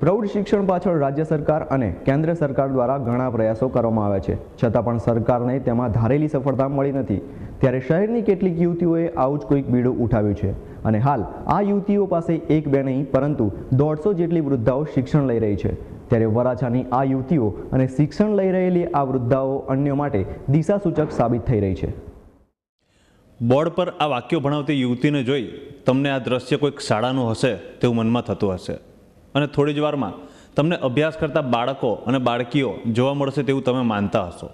પ્રૌઢ શિક્ષણ પાછળ રાજ્ય સરકાર અને કેન્દ્ર સરકાર દ્વારા ઘણા પ્રયાસો કરવામાં આવ્યા છે, છતાં પણ સરકારને તેમાં ધારેલી સફળતા મળી નથી। ત્યારે શહેરની કેટલીક યુવતીઓએ આવું જ કોઈક બીડું ઉઠાવ્યું છે અને હાલ આ યુવતીઓ પાસે એક બે નહીં પરંતુ 150 જેટલી વૃદ્ધાઓ શિક્ષણ લઈ રહી છે। ત્યારે વરાછાની આ યુવતીઓ અને શિક્ષણ લઈ રહેલી આ વૃદ્ધાઓ અન્ય માટે દિશાસૂચક સાબિત થઈ રહી છે। બોર્ડ પર આ વાક્યો ભણાવતી યુવતીને જોઈ તમને આ દ્રશ્ય કોઈક શાળાનું હશે તેવું મનમાં થતું હશે અને થોડી જ વારમાં તમને અભ્યાસ કરતા બાળકો અને બાળકીઓ જોવા મળશે તેવું તમે માનતા હશો,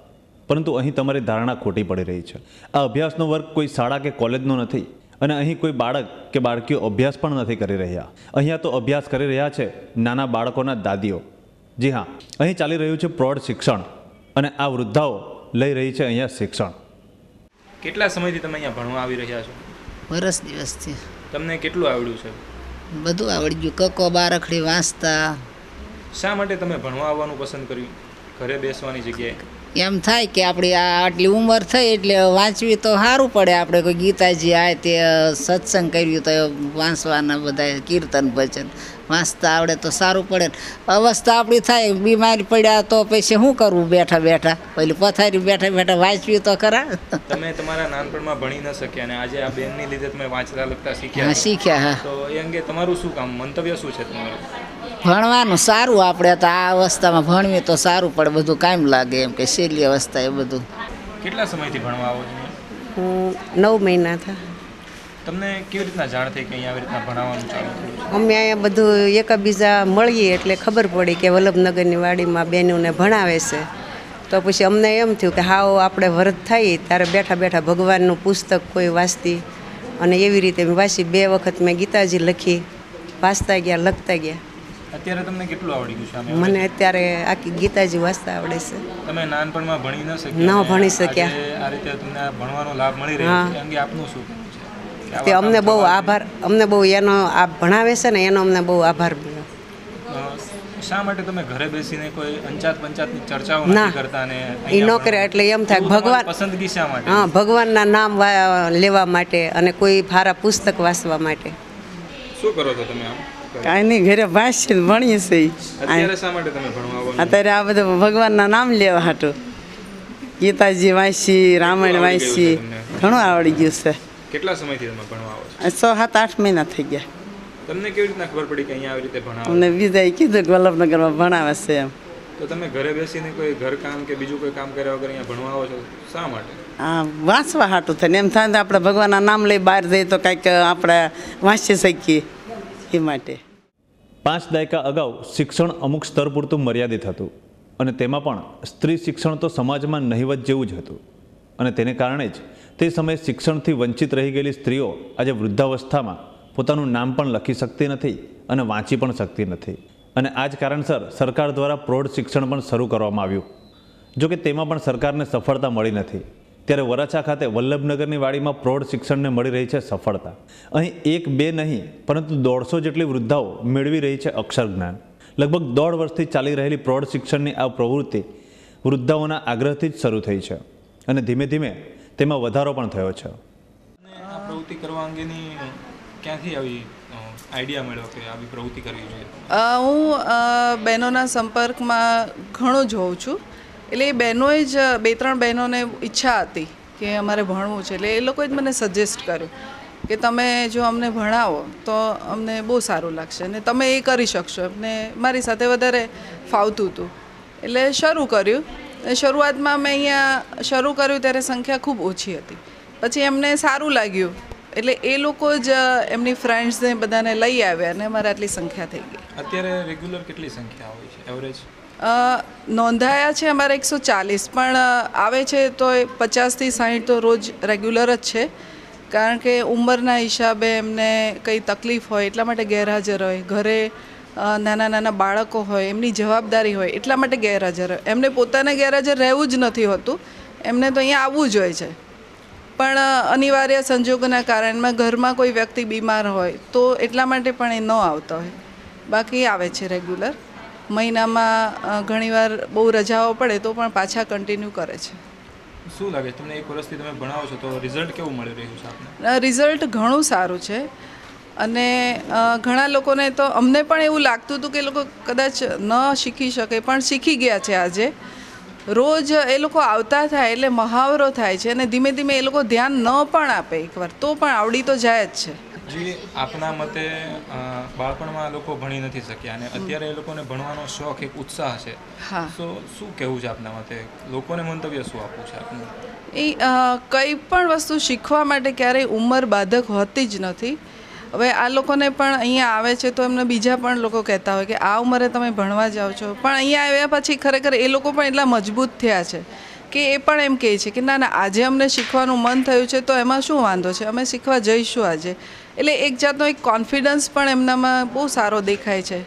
પરંતુ અહીં તમારી ધારણા ખોટી પડી રહી છે। આ અભ્યાસનો વર્ગ કોઈ શાળા કે કોલેજનો નથી અને અહીં કોઈ બાળક કે બાળકીઓ અભ્યાસ પણ નથી કરી રહ્યા। અહીંયા તો અભ્યાસ કરી રહ્યા છે નાના બાળકોના દાદીઓ। જી હા, અહીં ચાલી રહ્યું છે પ્રૌઢ શિક્ષણ અને આ વૃદ્ધાઓ લઈ રહી છે અહીંયા શિક્ષણ। કેટલા સમયથી તમે અહીંયા ભણવા આવી રહ્યા છો? વર્ષ દિવસથી। તમને કેટલું આવડ્યું છે? બધું આવડી ગયું, કક્કો બારખડી વાંચતા। શા માટે તમે ભણવા આવવાનું પસંદ કર્યું ઘરે બેસવાની જગ્યાએ? એમ થાય કે આપણી આ આટલી ઉંમર થઈ એટલે વાંચવી તો સારું પડે। આપણે કોઈ ગીતાજી આવે તે સત્સંગ કર્યું તો વાંચવાના બધા કીર્તન ભજન વાંચતા આવડે તો સારું પડે। અવસ્થા આપણી થાય બીમારી પડ્યા તો પછી શું કરવું બેઠા બેઠા, પેલી પથારી બેઠા બેઠા વાંચવી તો ખરા। તમે તમારા નાનપણમાં ભણી ન શક્યા અને આજે આ બેનની લીધે તમે વાંચતા લખતા શીખ્યા હા, શીખ્યા। હા, તો એ અંગે તમારું શું કામ, મંતવ્ય શું છે તમારું? ભણવાનું સારું, આપણે તો આ અવસ્થામાં ભણવી તો સારું પડે, બધું કામ લાગે એમ કે શેલી અવસ્થા એ બધું। કેટલા સમયથી ભણવા આવો છો? હું 9 મહિના થયા। તમને કેવી રીતના જાણ થઈ કે અહીંયા આવી રીતના ભણાવવાનું ચાલુ થયું? અમે અહીંયા બધું એકબીજા મળીએ એટલે ખબર પડી કે વલ્લભનગરની વાડીમાં બહેનોને ભણાવે છે, તો પછી અમને એમ થયું કે હાવ આપણે વરદ થઈએ ત્યારે બેઠા બેઠા ભગવાનનું પુસ્તક કોઈ વાંચતી, અને એવી રીતે મેં વાંચી 2 વખત મેં ગીતાજી લખી, વાંચતા ગયા લખતા ગયા। અત્યારે તમને કેટલું આવડી ગયું છે? મને અત્યારે આખી ગીતાજી વાંચતા આવડે છે। તમે નાનપણમાં ભણી ન શક્યા, ન ભણી શક્યા, આ રીતે તમને ભણવાનો લાભ મળી રહ્યો છે, અંગે આપનું શું કહેવું છે? તે અમને બહુ આભાર, અમને બહુ એનો આ ભણાવે છે ને એનો અમને બહુ આભાર મળ્યો। શા માટે તમે ઘરે બેસીને કોઈ અંચાત પંચાતની ચર્ચાઓ નથી કરતા ને એ ન કરે? એટલે એમ થાય ભગવાન પસંદગી શા માટે? હા, ભગવાનના નામ લેવા માટે અને કોઈ સારા પુસ્તક વાંચવા માટે। શું કરો છો તમે આમ? કાંઈ નહીં, ઘરે વાંચીએ ભણીએ છીએ। અત્યારે શા માટે તમે ભણવા આવો? અત્યારે આ બધું ભગવાનના નામ લેવા હાટું ગીતાજી વાંચી, રામાયણ વાંચી, ઘણું આવડી ગયું છે। કેટલા સમયથી તમે ભણવા આવો છો? 6-7-8 મહિના થઈ ગયા। તમને કેવી રીતના ખબર પડી કે અહીંયા આવી રીતે ભણાવે? અમને બીજાએ કીધું કે વલ્લભનગરમાં ભણાવે છે એમ। તો તમે ઘરે બેસીને કોઈ ઘરકામ કે બીજું કોઈ કામ કર્યા વગર અહીંયા ભણવા આવો છો, શા માટે? હા, વાંચવા હાટું થાય ને, એમ થાય ને આપણે ભગવાનના નામ લઈ બહાર જઈએ તો કંઈક આપણે વાંચી શકીએ એ માટે। 5 દાયકા અગાઉ શિક્ષણ અમુક સ્તર પૂરતું મર્યાદિત હતું અને તેમાં પણ સ્ત્રી શિક્ષણ તો સમાજમાં નહિવત જેવું જ હતું અને તેને કારણે જ તે સમયે શિક્ષણથી વંચિત રહી ગયેલી સ્ત્રીઓ આજે વૃદ્ધાવસ્થામાં પોતાનું નામ પણ લખી શકતી નથી અને વાંચી પણ શકતી નથી। અને આ જ કારણસર સરકાર દ્વારા પ્રૌઢ શિક્ષણ પણ શરૂ કરવામાં આવ્યું, જોકે તેમાં પણ સરકારને સફળતા મળી નથી। ત્યારે વરાછા ખાતે વલ્લભનગરની વાડીમાં પ્રૌઢ શિક્ષણને મળી રહી છે સફળતા। અહીં 1-2 નહીં પરંતુ 150 જેટલી વૃદ્ધાઓ મેળવી રહી છે અક્ષર જ્ઞાન। લગભગ 1.5 વર્ષથી ચાલી રહેલી પ્રૌઢ શિક્ષણની આ પ્રવૃત્તિ વૃદ્ધાઓના આગ્રહથી જ શરૂ થઈ છે અને ધીમે ધીમે તેમાં વધારો પણ થયો છે। આ પ્રવૃત્તિ કરવા અંગેની ક્યાંથી આવી આઈડિયા મળ્યો કે આવી પ્રવૃત્તિ કરવી જોઈએ? હું બહેનોના સંપર્કમાં ઘણું જોઉં છું, એટલે એ બહેનોએ જ 2-3 બહેનોને ઈચ્છા હતી કે અમારે ભણવું છે, એટલે એ લોકોએ જ મને સજેસ્ટ કર્યું કે તમે જો અમને ભણાવો તો અમને બહુ સારું લાગશે અને તમે એ કરી શકશો। અને મારી સાથે વધારે ફાવતું હતું એટલે શરૂ કર્યું। શરૂઆતમાં મેં અહીંયા શરૂ કર્યું ત્યારે સંખ્યા ખૂબ ઓછી હતી, પછી એમને સારું લાગ્યું એટલે એ લોકો જ એમની ફ્રેન્ડ્સને બધાને લઈ આવ્યા અને અમારે આટલી સંખ્યા થઈ ગઈ। અત્યારે રેગ્યુલર કેટલી સંખ્યા હોય છે એવરેજ? નોંધાયા છે અમારે 140, પણ આવે છે તો 50થી 60 તો રોજ રેગ્યુલર જ છે, કારણ કે ઉંમરના હિસાબે એમને કંઈ તકલીફ હોય એટલા માટે ગેરહાજર હોય, ઘરે નાના નાના બાળકો હોય એમની જવાબદારી હોય એટલા માટે ગેરહાજર હોય। એમને પોતાને ગેરહાજર રહેવું જ નથી હોતું, એમને તો અહીંયા આવવું જ હોય છે, પણ અનિવાર્ય સંજોગોના કારણે ઘરમાં કોઈ વ્યક્તિ બીમાર હોય તો એટલા માટે પણ એ ન આવતા હોય, બાકી આવે છે રેગ્યુલર। મહિનામાં ઘણીવાર બહુ રજાઓ પડે તો પણ પાછા કન્ટિન્યુ કરે છે। શું લાગે તમને 1 વર્ષથી તમે ભણાવો છો તો રિઝલ્ટ કેવું મળી રહ્યું છે આપને? રિઝલ્ટ ઘણું સારું છે। અને ઘણા લોકોને તો અમને પણ એવું લાગતું હતું કે એ લોકો કદાચ ન શીખી શકે પણ શીખી ગયા છે આજે. રોજ એ લોકો આવતા થાય એટલે મહાવરો થાય છે અને ધીમે ધીમે એ લોકો ધ્યાન ન પણ આપે એકવાર તો પણ આવડી તો જાય જ છે. જી, આપના મતે બાળપણમાં લોકો ભણી નથી શક્યા અને અત્યારે એ લોકોને ભણવાનો શોખ, એક ઉત્સાહ છે. હા. તો શું કહેવું છે આપના મતે? લોકોને મંતવ્ય શું આપવું છે આપનું? એ કંઈ પણ વસ્તુ શીખવા માટે ક્યારેય ઉંમર બાધક હોતી જ નથી. હવે આ લોકોને પણ અહીંયા આવે છે તો એમને બીજા પણ લોકો કહેતા હોય કે આ ઉંમરે તમે ભણવા જાઓ છો, પણ અહીંયા આવ્યા પછી ખરેખર એ લોકો પણ એટલા મજબૂત થયા છે કે એ પણ એમ કહે છે કે ના ના, આજે અમને શીખવાનું મન થયું છે તો એમાં શું વાંધો છે, અમે શીખવા જઈશું આજે. એટલે એક જાતનો એક કોન્ફિડન્સ પણ એમનામાં બહુ સારો દેખાય છે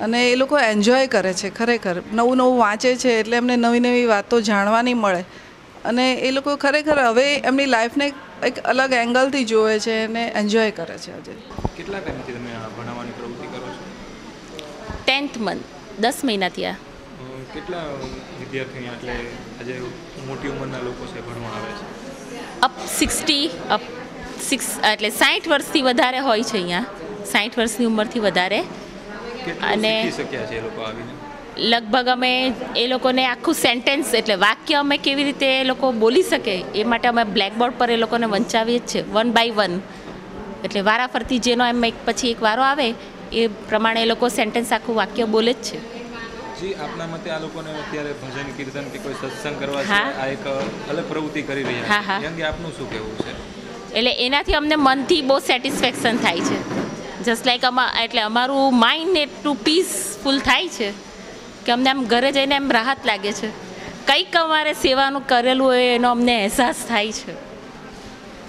અને એ લોકો એન્જોય કરે છે ખરેખર. નવું નવું વાંચે છે એટલે એમને નવી નવી વાતો જાણવાની મળે અને એ લોકો ખરેખર હવે એમની લાઈફને એક અલગ એંગલથી જોવે છે અને એન્જોય કરે છે આજે. કેટલા ટાઈમથી તમે આ ભણાવવાની પ્રવૃત્તિ કરો છો? 10th મંથ, 10 મહિના થયા. કેટલા વિદ્યાર્થીઓ એટલે આજે મોટી ઉંમરના લોકો છે ભણવા આવે છે? અપ 60 એટલે 60 વર્ષથી વધારે હોય છે અહીંયા, 60 વર્ષની ઉંમરથી વધારે. અને શીખી શક્યા છે એ લોકો આવીને? લગભગ અમે એ લોકોને આખું સેન્ટેન્સ એટલે વાક્ય અમે કેવી રીતે એ લોકો બોલી શકે એ માટે અમે બ્લેકબોર્ડ પર એ લોકોને વંચાવીએ જ છે 1 by 1. એટલે વારાફરતી જેનો એમ પછી એક વારો આવે એ પ્રમાણે એ લોકો સેન્ટેન્સ આખું વાક્ય બોલે જ છે. જી, આપના મતે આ લોકોને અત્યારે ભજન કીર્તન કે કોઈ સત્સંગ કરવા છે, આ એક અલગ પ્રવૃત્તિ કરી રહ્યા છે, એમ કે આપનું શું કહેવું છે? એટલે એનાથી અમને મનથી બહુ સેટિસ્ફેક્શન થાય છે. જસ્ટ લાઈક એટલે અમારું માઇન્ડ એટલું પીસફુલ થાય છે કે અમને આમ ઘરે જઈને એમ રાહત લાગે છે. કંઈક અમારે સેવાનું કરેલું હોય એનો અમને અહેસાસ થાય છે.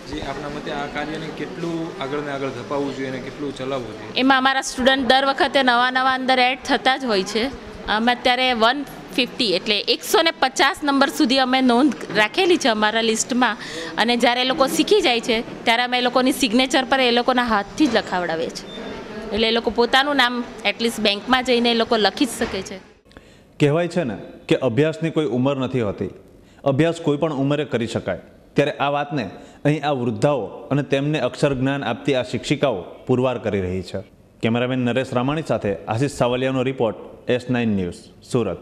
જી, આપના મતે આ કાર્યને કેટલું આગળ ને આગળ ધપાવવું જોઈએ અને કેટલું ચલાવવું જોઈએ? એમાં અમારા સ્ટુડન્ટ દર વખતે નવા અંદર એડ થતા જ હોય છે. અમે અત્યારે 150 એટલે 150 નંબર સુધી અમે નોંધ રાખેલી છે અમારા લિસ્ટમાં અને જ્યારે એ લોકો શીખી જાય છે ત્યારે અમે એ લોકોની સિગ્નેચર પર એ લોકોના હાથથી જ લખાવડાવીએ છીએ. એટલે એ લોકો પોતાનું નામ એટલીસ્ટ બેંકમાં જઈને એ લોકો લખી જ શકે છે. કહેવાય છે ને કે અભ્યાસની કોઈ ઉંમર નથી હોતી, અભ્યાસ કોઈ પણ ઉંમરે કરી શકાય. ત્યારે આ વાતને અહીં આ વૃદ્ધાઓ અને તેમને અક્ષર જ્ઞાન આપતી આ શિક્ષિકાઓ પુરવાર કરી રહી છે. કેમેરામેન નરેશ રામાણી સાથે આશિષ સાવલિયાનો રિપોર્ટ S9 ન્યૂઝ, સુરત.